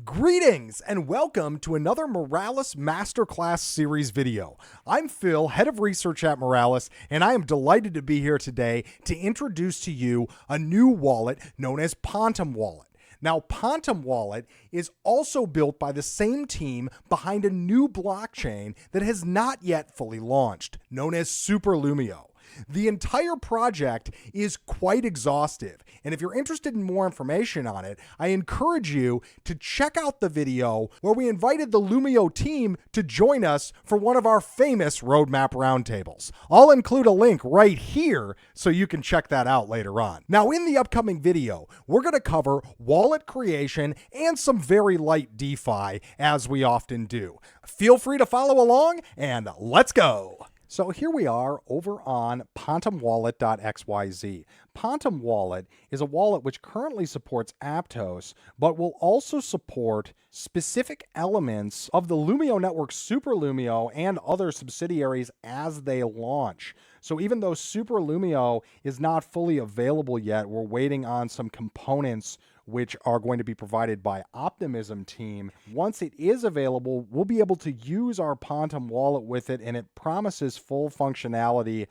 Greetings and welcome to another Moralis Masterclass Series video. I'm Phil, head of research at Moralis, and I am delighted to be here today to introduce to you a new wallet known as Pontem Wallet. Now, Pontem Wallet is also built by the same team behind a new blockchain that has not yet fully launched, known as Super Lumio. The entire project is quite exhaustive, and if you're interested in more information on it, I encourage you to check out the video where we invited the Lumio team to join us for one of our famous roadmap roundtables. I'll include a link right here so you can check that out later on. Now, in the upcoming video, we're going to cover wallet creation and some very light DeFi, as we often do. Feel free to follow along, and let's go. So here we are over on pontemwallet.xyz. Pontem Wallet is a wallet which currently supports Aptos, but will also support specific elements of the Lumio network, Super Lumio, and other subsidiaries as they launch. So even though Super Lumio is not fully available yet, we're waiting on some components which are going to be provided by Optimism team. Once it is available, we'll be able to use our Pontem Wallet with it, and it promises full functionality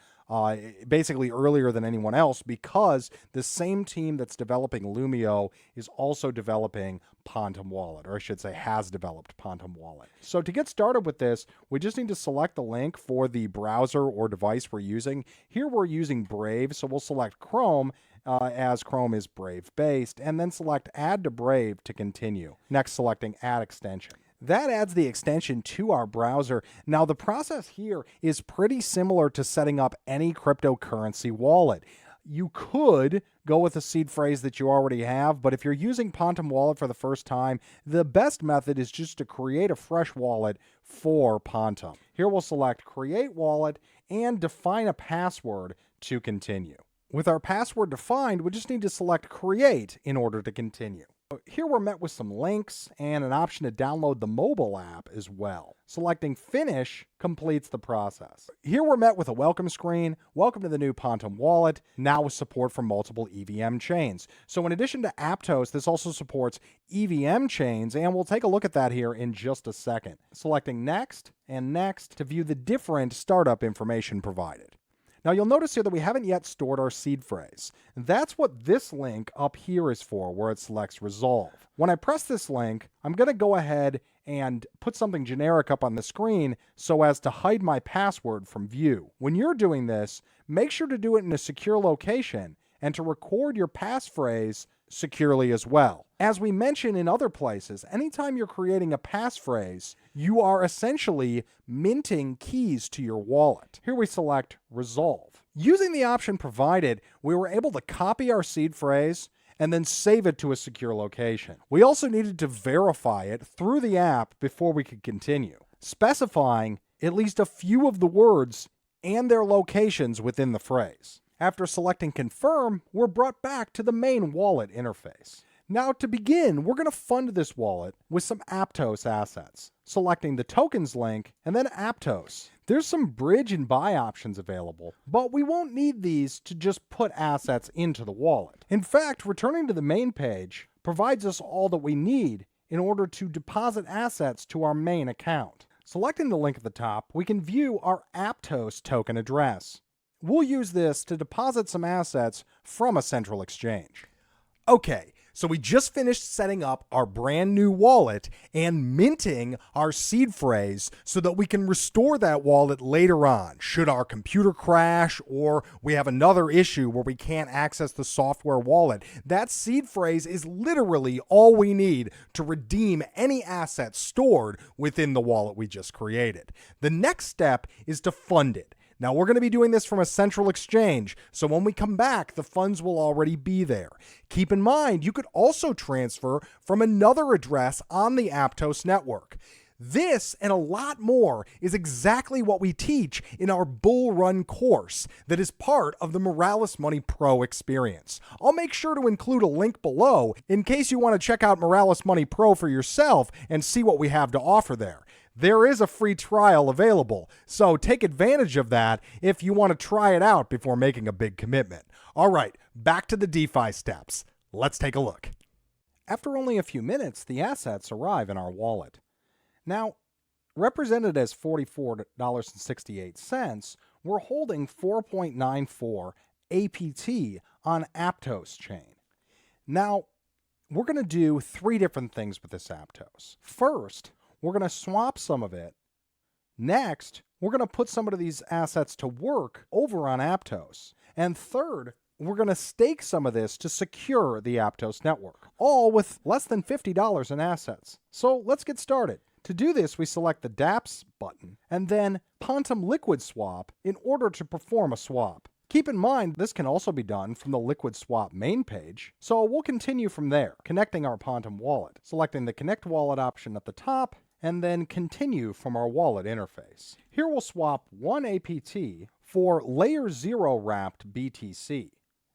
basically earlier than anyone else, because the same team that's developing Lumio is also developing Pontem Wallet, or I should say has developed Pontem Wallet. So to get started with this, we just need to select the link for the browser or device we're using. Here we're using Brave, so we'll select Chrome, as Chrome is Brave based, and then select Add to Brave to continue. Next, selecting Add Extension. That adds the extension to our browser. Now, the process here is pretty similar to setting up any cryptocurrency wallet. You could go with a seed phrase that you already have, but if you're using Pontem Wallet for the first time, the best method is just to create a fresh wallet for Pontem. Here we'll select Create Wallet and define a password to continue. With our password defined, we just need to select Create in order to continue. Here we're met with some links and an option to download the mobile app as well. Selecting Finish completes the process. Here we're met with a welcome screen. Welcome to the new Pontem Wallet, now with support for multiple EVM chains. So in addition to Aptos, this also supports EVM chains, and we'll take a look at that here in just a second. Selecting Next and Next to view the different startup information provided. Now you'll notice here that we haven't yet stored our seed phrase. That's what this link up here is for, where it selects Resolve. When I press this link, I'm going to go ahead and put something generic up on the screen so as to hide my password from view. When you're doing this, make sure to do it in a secure location and to record your passphrase securely as well. As we mentioned in other places, anytime you're creating a passphrase, you are essentially minting keys to your wallet. Here we select Resolve. Using the option provided, we were able to copy our seed phrase and then save it to a secure location. We also needed to verify it through the app before we could continue, specifying at least a few of the words and their locations within the phrase. After selecting Confirm, we're brought back to the main wallet interface. Now to begin, we're going to fund this wallet with some Aptos assets, selecting the tokens link and then Aptos. There's some bridge and buy options available, but we won't need these to just put assets into the wallet. In fact, returning to the main page provides us all that we need in order to deposit assets to our main account. Selecting the link at the top, we can view our Aptos token address. We'll use this to deposit some assets from a central exchange. Okay, so we just finished setting up our brand new wallet and minting our seed phrase so that we can restore that wallet later on, should our computer crash or we have another issue where we can't access the software wallet. That seed phrase is literally all we need to redeem any assets stored within the wallet we just created. The next step is to fund it. Now, we're going to be doing this from a central exchange, so when we come back, the funds will already be there. Keep in mind, you could also transfer from another address on the Aptos network. This and a lot more is exactly what we teach in our Bull Run course that is part of the Moralis Money Pro experience. I'll make sure to include a link below in case you want to check out Moralis Money Pro for yourself and see what we have to offer there. There is a free trial available, so take advantage of that if you want to try it out before making a big commitment. All right, back to the DeFi steps. Let's take a look. After only a few minutes, the assets arrive in our wallet. Now, represented as $44.68, we're holding 4.94 APT on Aptos chain. Now, we're going to do three different things with this Aptos. First, we're going to swap some of it. Next, we're going to put some of these assets to work over on Aptos. And third, we're going to stake some of this to secure the Aptos network, all with less than $50 in assets. So let's get started. To do this, we select the dApps button and then Pontem LiquidSwap in order to perform a swap. Keep in mind, this can also be done from the LiquidSwap main page, so we'll continue from there, connecting our Pontem wallet, selecting the Connect Wallet option at the top, and then continue from our wallet interface. Here we'll swap 1 APT for Layer 0 wrapped BTC.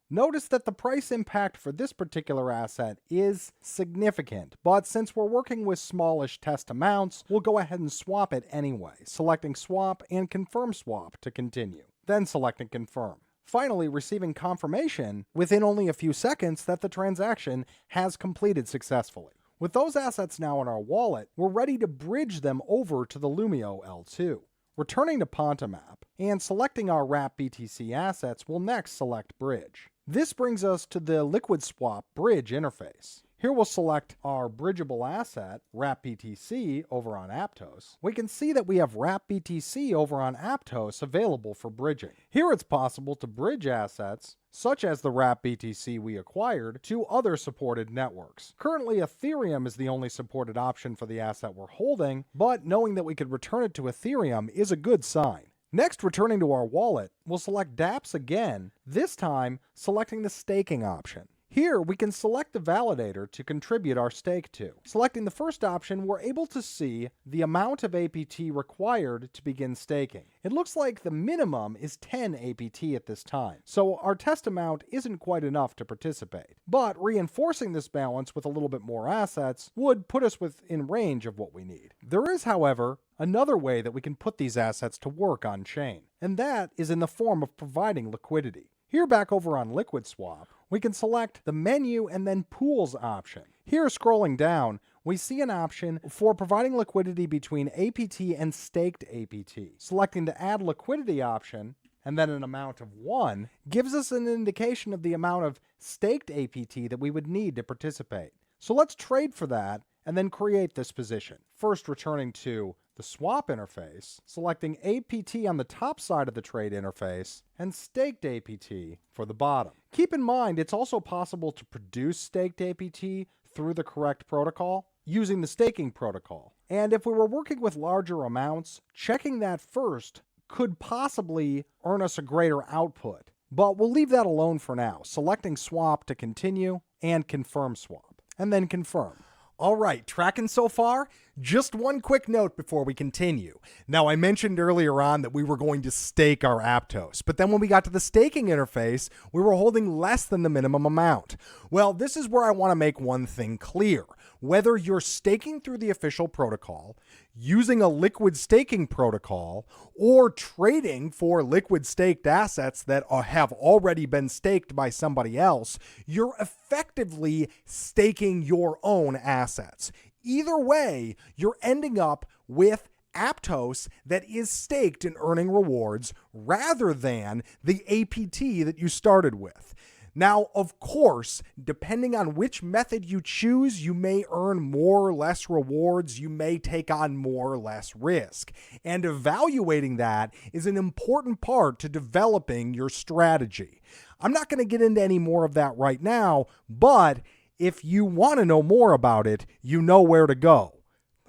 Notice that the price impact for this particular asset is significant, but since we're working with smallish test amounts, we'll go ahead and swap it anyway, selecting Swap and Confirm Swap to continue, then selecting Confirm. Finally, receiving confirmation within only a few seconds that the transaction has completed successfully. With those assets now in our wallet, we're ready to bridge them over to the Lumio L2. Returning to Pontem app and selecting our wrap BTC assets, we'll next select Bridge. This brings us to the LiquidSwap Bridge interface. Here we'll select our bridgeable asset, wrap BTC, over on Aptos. We can see that we have wrap BTC over on Aptos available for bridging. Here it's possible to bridge assets, such as the wrap BTC we acquired, to other supported networks. Currently, Ethereum is the only supported option for the asset we're holding, but knowing that we could return it to Ethereum is a good sign. Next, returning to our wallet, we'll select dApps again, this time selecting the staking option. Here, we can select the validator to contribute our stake to. Selecting the first option, we're able to see the amount of APT required to begin staking. It looks like the minimum is 10 APT at this time, so our test amount isn't quite enough to participate. But reinforcing this balance with a little bit more assets would put us within range of what we need. There is, however, another way that we can put these assets to work on chain, and that is in the form of providing liquidity. Here back over on LiquidSwap, we can select the menu and then pools option. Here scrolling down, we see an option for providing liquidity between APT and staked APT. Selecting the add liquidity option and then an amount of 1 gives us an indication of the amount of staked APT that we would need to participate. So let's trade for that and then create this position. First returning to the swap interface, selecting APT on the top side of the trade interface, and staked APT for the bottom. Keep in mind, it's also possible to produce staked APT through the correct protocol using the staking protocol. And if we were working with larger amounts, checking that first could possibly earn us a greater output. But we'll leave that alone for now, selecting swap to continue and confirm swap, and then confirm. All right, tracking so far? Just one quick note before we continue. Now, I mentioned earlier on that we were going to stake our Aptos, but then when we got to the staking interface, we were holding less than the minimum amount. Well, this is where I want to make one thing clear. Whether you're staking through the official protocol, using a liquid staking protocol, or trading for liquid staked assets that have already been staked by somebody else, you're effectively staking your own assets. Either way, you're ending up with Aptos that is staked and earning rewards rather than the APT that you started with. Now, of course, depending on which method you choose, you may earn more or less rewards, you may take on more or less risk. And evaluating that is an important part to developing your strategy. I'm not going to get into any more of that right now, but if you want to know more about it, you know where to go.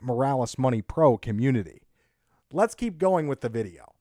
The Moralis Money Pro Community. Let's keep going with the video.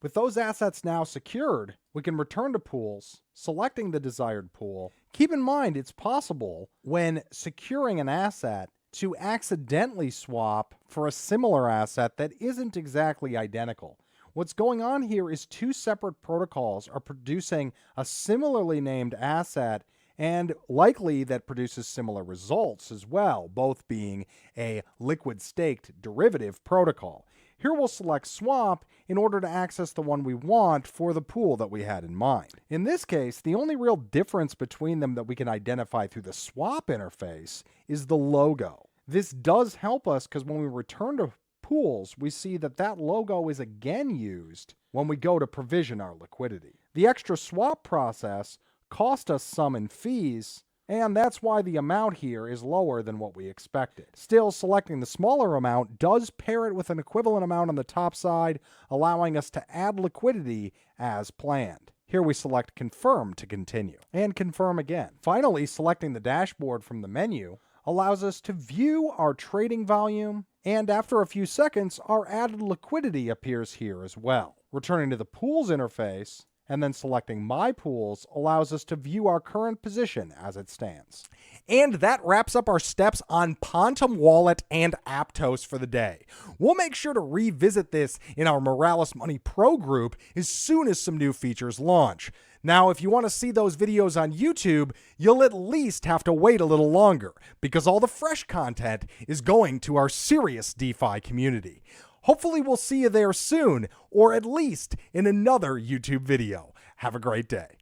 With those assets now secured, we can return to pools, selecting the desired pool. Keep in mind, it's possible when securing an asset to accidentally swap for a similar asset that isn't exactly identical. What's going on here is two separate protocols are producing a similarly named asset, and likely that produces similar results as well, both being a liquid staked derivative protocol. Here we'll select swap in order to access the one we want for the pool that we had in mind. In this case, the only real difference between them that we can identify through the swap interface is the logo. This does help us because when we return to pools, we see that that logo is again used when we go to provision our liquidity. The extra swap process cost us some in fees, and that's why the amount here is lower than what we expected. Still, selecting the smaller amount does pair it with an equivalent amount on the top side, allowing us to add liquidity as planned. Here we select confirm to continue, and confirm again. Finally, selecting the dashboard from the menu allows us to view our trading volume, and after a few seconds, our added liquidity appears here as well. Returning to the pools interface, and then selecting My Pools allows us to view our current position as it stands. And that wraps up our steps on Pontem Wallet and Aptos for the day. We'll make sure to revisit this in our Moralis Money Pro group as soon as some new features launch. Now, if you want to see those videos on YouTube, you'll at least have to wait a little longer because all the fresh content is going to our serious DeFi community. Hopefully we'll see you there soon, or at least in another YouTube video. Have a great day.